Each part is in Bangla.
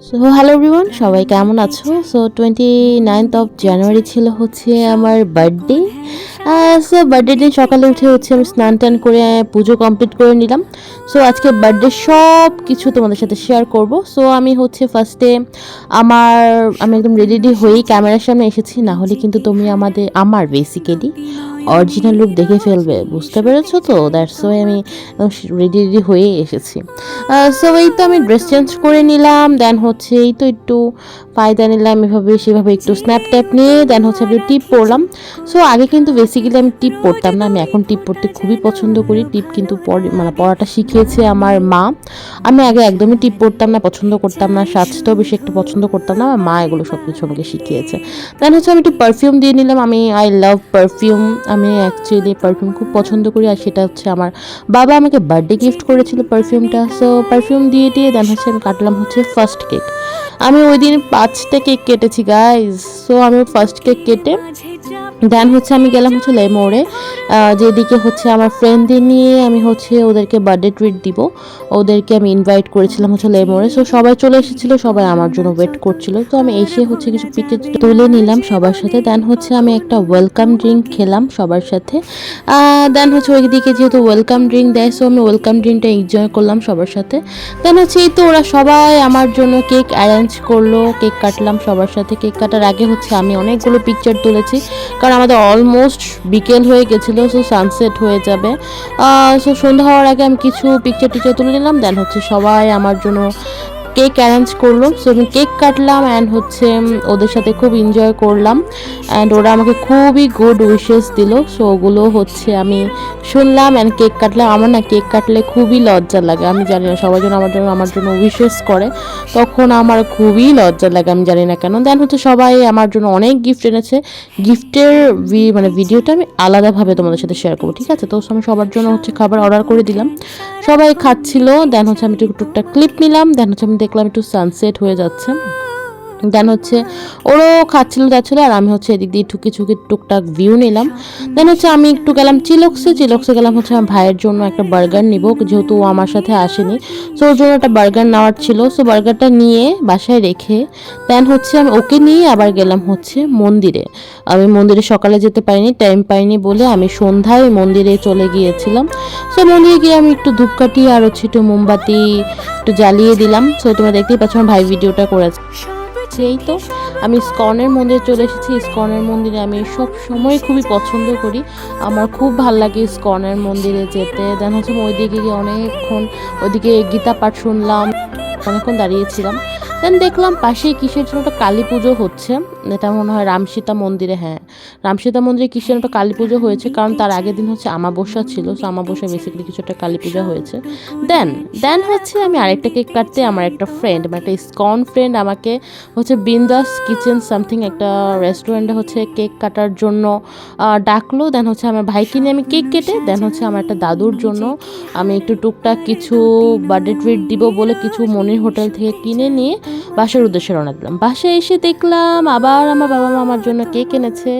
সো হ্যালো এভরিওয়ান, সবাই কেমন আছো? সো 29th অফ জানুয়ারি ছিল হচ্ছে আমার বার্থডে। সো বার্থডে দিন সকালে উঠে হচ্ছে আমি স্নান টান করে পুজো কমপ্লিট করে নিলাম। সো আজকে বার্থডে সব কিছু তোমাদের সাথে শেয়ার করব। সো আমি হচ্ছে ফার্স্টে আমি একদম রেডি হয়েই ক্যামেরার সামনে এসেছি, না হলে কিন্তু তুমি আমার বেসিক্যালি অরিজিনাল লুক দেখে ফেলবে, বুঝতে পেরেছো তো? দ্যাটস ওয়াই আমি রেডি হয়ে এসেছি। সো এই তো আমি ড্রেস চেঞ্জ করে নিলাম, দেন হচ্ছে এই তো একটু ফায়দা নিলাম, এভাবে সেভাবে একটু স্ন্যাপ ট্যাপ নিয়ে দেন হচ্ছে একটু টিপ পরলাম। সো আগে কিন্তু বেসিক্যালি আমি টিপ পরতাম না, আমি এখন টিপ পরতে খুবই পছন্দ করি। টিপ কিন্তু পরাটা শিখিয়েছে আমার মা। আমি আগে একদমই টিপ পরতাম না, পছন্দ করতাম না, সাজটাও বেশি একটা পছন্দ করতাম না। আমার মা এগুলো সব কিছু আমাকে শিখিয়েছে। দেন হচ্ছে আমি একটু পারফিউম দিয়ে নিলাম। I love perfume. আমি অ্যাকচুয়ালি পারফিউম খুব পছন্দ করি, আর সেটা হচ্ছে আমার বাবা আমাকে বার্থডে গিফট করেছিল পারফিউমটা। সো পারফিউম দিয়ে দেন হচ্ছে আমি কাটলাম হচ্ছে ফার্স্ট কেক। আমি ওই দিন 5টা কেক কেটেছি গাইজ। সো আমি ফার্স্ট কেক কেটে দেন হচ্ছে আমি গেলাম হচ্ছে লেমোরে, যেদিকে হচ্ছে আমার ফ্রেন্ডদের নিয়ে আমি হচ্ছে ওদেরকে বার্থডে ট্রিট দিব। ওদেরকে আমি ইনভাইট করেছিলাম হচ্ছে লেমোরে। সো সবাই চলে এসেছিলো, সবাই আমার জন্য ওয়েট করছিল। তো আমি এসে হচ্ছে কিছু পিকচার তুলে নিলাম সবার সাথে। দেন হচ্ছে আমি একটা ওয়েলকাম ড্রিঙ্ক খেলাম সবার সাথে। দেন হচ্ছে ওইদিকে যেহেতু ওয়েলকাম ড্রিঙ্ক দেয়, সো আমি ওয়েলকাম ড্রিঙ্কটা এনজয় করলাম সবার সাথে। দেন হচ্ছে এই তো ওরা সবাই আমার জন্য কেক অ্যারেঞ্জ করলো, কেক কাটলাম সবার সাথে। কেক কাটার আগে হচ্ছে আমি অনেকগুলো পিকচার তুলেছি, কারণ আমাদের অলমোস্ট বিকেল হয়ে গেছিলো, সো সানসেট হয়ে যাবে। সো সন্ধ্যা হওয়ার আগে আমি কিছু পিকচার টিকচার তুলে নিলাম। দেন হচ্ছে সবাই আমার জন্য কেক অ্যারেঞ্জ করলো। সো আমি কেক কাটলাম অ্যান্ড হচ্ছে ওদের সাথে খুব এনজয় করলাম, অ্যান্ড ওরা আমাকে খুবই গুড উইশেস দিল। সো ওগুলো হচ্ছে আমি শুনলাম অ্যান্ড কেক কাটলাম। আমার না কেক কাটলে খুবই লজ্জা লাগে, আমি জানি না, সবাই যেন আমার জন্য উইশেস করে, তখন আমার খুবই লজ্জা লাগে, আমি জানি না কেন। দেন হচ্ছে সবাই আমার জন্য অনেক গিফট এনেছে। গিফটের ভিডিওটা আমি আলাদাভাবে তোমাদের সাথে শেয়ার করবো, ঠিক আছে? তো আমি সবার জন্য হচ্ছে খাবার অর্ডার করে দিলাম, সবাই খাচ্ছিল। দেন হচ্ছে আমি একটু টুকটাক ক্লিপ নিলাম। দেন হচ্ছে আমি দেখলাম একটু সানসেট হয়ে যাচ্ছে। দেন হচ্ছে ওরাও খাচ্ছিল যাচ্ছিলো, আর আমি হচ্ছে এদিক দিয়ে ঠুকি টুকটাক ভিউ নিলাম। দেন হচ্ছে আমি একটু গেলাম চিলক্সে গেলাম হচ্ছে আমার ভাইয়ের জন্য একটা বার্গার নিব, যেহেতু ও আমার সাথে আসেনি। সো ওর জন্য একটা বার্গার নেওয়ার ছিল। সো বার্গারটা নিয়ে বাসায় রেখে দেন হচ্ছে আমি ওকে নিয়ে আবার গেলাম হচ্ছে মন্দিরে। আমি মন্দিরে সকালে যেতে পারিনি, টাইম পাইনি বলে আমি সন্ধ্যায় মন্দিরে চলে গিয়েছিলাম। সো মন্দিরে গিয়ে আমি একটু ধূপকাঠি আর হচ্ছে একটু মোমবাতি একটু জ্বালিয়ে দিলাম। সো তোমরা দেখতেই পাচ্ছ আমার ভাই ভিডিওটা করেছে। এই তো আমি ইসকনের মন্দিরে চলে এসেছি। ইসকনের মন্দিরে আমি সব সময় খুবই পছন্দ করি, আমার খুব ভালো লাগে ইসকনের মন্দিরে যেতে। দেন হচ্ছে ওই দিকে গিয়ে অনেকক্ষণ ওইদিকে গীতা পাঠ শুনলাম, অনেকক্ষণ দাঁড়িয়েছিলাম। দেন দেখলাম পাশেই কিসের জন্য একটা কালী পুজো হচ্ছে, এটা মনে হয় রামসীতা মন্দিরে। হ্যাঁ, রামসীতা মন্দিরে কিসের একটা কালী পুজো হয়েছে, কারণ তার আগের দিন হচ্ছে আমাবস্যা ছিল। সো আমাবস্যা বেসিক্যালি কিছু একটা কালী পূজা হয়েছে। দেন হচ্ছে আমি আরেকটা কেক কাটতে আমার একটা ফ্রেন্ড, মানে একটা ইসকন ফ্রেন্ড আমাকে হচ্ছে বিন্দাস কিচেন সামথিং একটা রেস্টুরেন্টে হচ্ছে কেক কাটার জন্য ডাকলো। দেন হচ্ছে আমার ভাইকে নিয়ে আমি কেক কেটে দেন হচ্ছে আমার একটা দাদুর জন্য আমি একটু টুকটাক কিছু বার্থডে ট্রিট দিব বলে কিছু মনির হোটেল থেকে কিনে নিয়ে বাসার উদ্দেশ্যে রওনা দিলাম। বাসায় এসে দেখলাম আবার আমার বাবা মা আমার জন্য কেক এনেছে।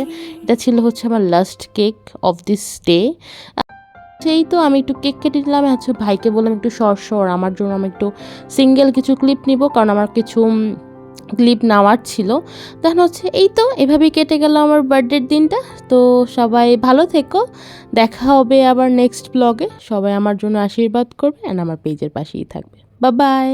এটা ছিল হচ্ছে আমার last cake of this day. সেই তো আমি একটু কেক কেটে দিলাম, হচ্ছে ভাইকে বললাম একটু সর আমার জন্য আমি একটু সিঙ্গেল কিছু ক্লিপ নিব, কারণ আমার কিছু ক্লিপ নেওয়ার ছিল। তখন হচ্ছে এই তো এভাবেই কেটে গেল আমার বার্থডের দিনটা। তো সবাই ভালো থেকো, দেখা হবে আবার নেক্সট ব্লগে। সবাই আমার জন্য আশীর্বাদ করবে অ্যান্ড আমার পেজের পাশেই থাকবে। Bye bye.